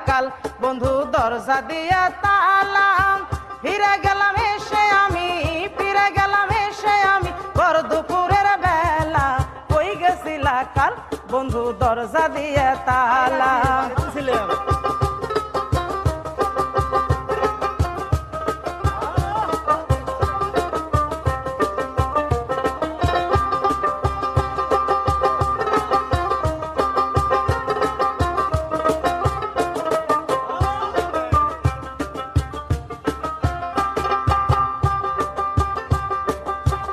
কাল বন্ধু দরজা দিয়া তালা ফিরে গেলাম এসে আমি ফিরে গেলাম এসে আমি ভর দুপুরের বেলা কই গেছিলা কাল বন্ধু দরজা দিয়া তালা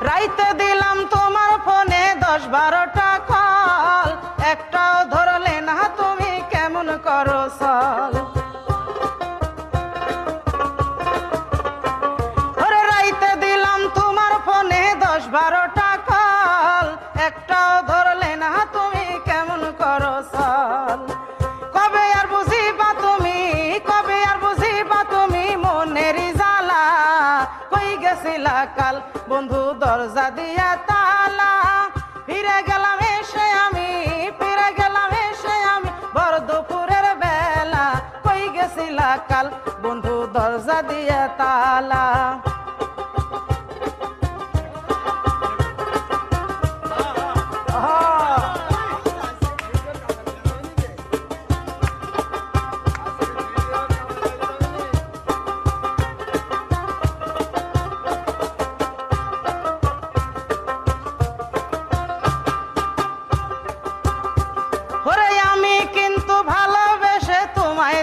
রাইতে দিলাম তোমার ফোনে 10-12টা কল একটাও ধরলে না তুমি কেমন করো চল ওরে রাইতে দিলাম তোমার ফোনে 10-12টা কল একটাও ধরলে না তুমি কেমন করো চল কবে আর বুঝিবা তুমি কবে আর বুঝিবা তুমি মনের জ্বালা কই গেছিলা কাল বন্ধু দরজা দিয়া তালা ফিরে গেলাম এসে আমি ফিরে গেলাম এসে আমি ভর দুপুরের বেলা কই গেছিলা কাল বন্ধু দরজা দিয়া তালা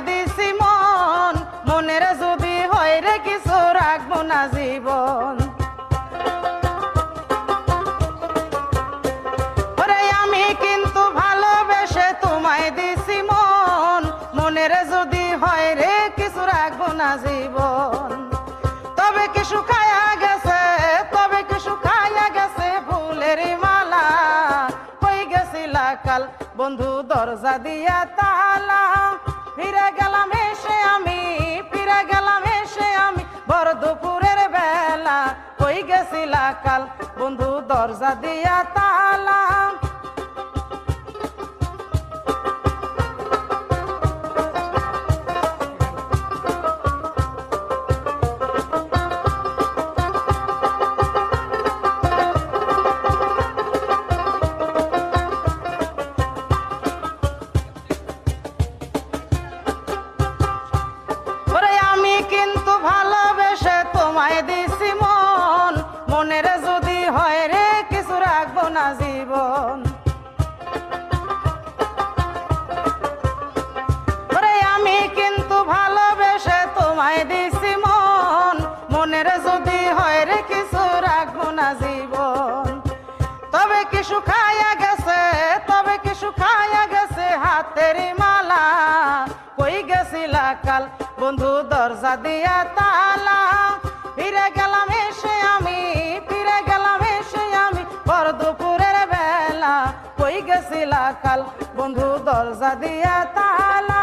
দিছি মন মনের যদি হয় রে কিছু রাখবো না জীবন ওরে আমি কিন্তু ভালোবেসে তোমায় দিছি মন মনের যদি হয় রে কিছু রাখবো না জীবন তবে কি শুকায়া গেছে তবে কি শুকায়া গেছে ফুলের মালা কই গেছিলা কাল বন্ধু দরজা দিয়া তালা ফিরে গেলাম এসে আমি ফিরে গেলাম এসে আমি ভর দুপুরের বেলা কই গেছিলা কাল বন্ধু দরজা দিয়া তালা তোমায় দিছি মন মনের যদি হয় রে কিছু রাখবো না জীবন ওরে আমি কিন্তু ভালোবেসে তোমায় দিছি মন মনের যদি হয় রে কিছু রাখবো না জীবন তবে কি শুকায়া গেছে তবে কি শুকায়া গেছে হাতের মালা কই গেছিলা কাল বন্ধু দরজা দিয়া তালা ফিরে গেলাম এসে আমি ফিরে গেলাম এসে আমি ভর দুপুরের বেলা কই গেছিলা কাল বন্ধু দরজা দিয়া তালা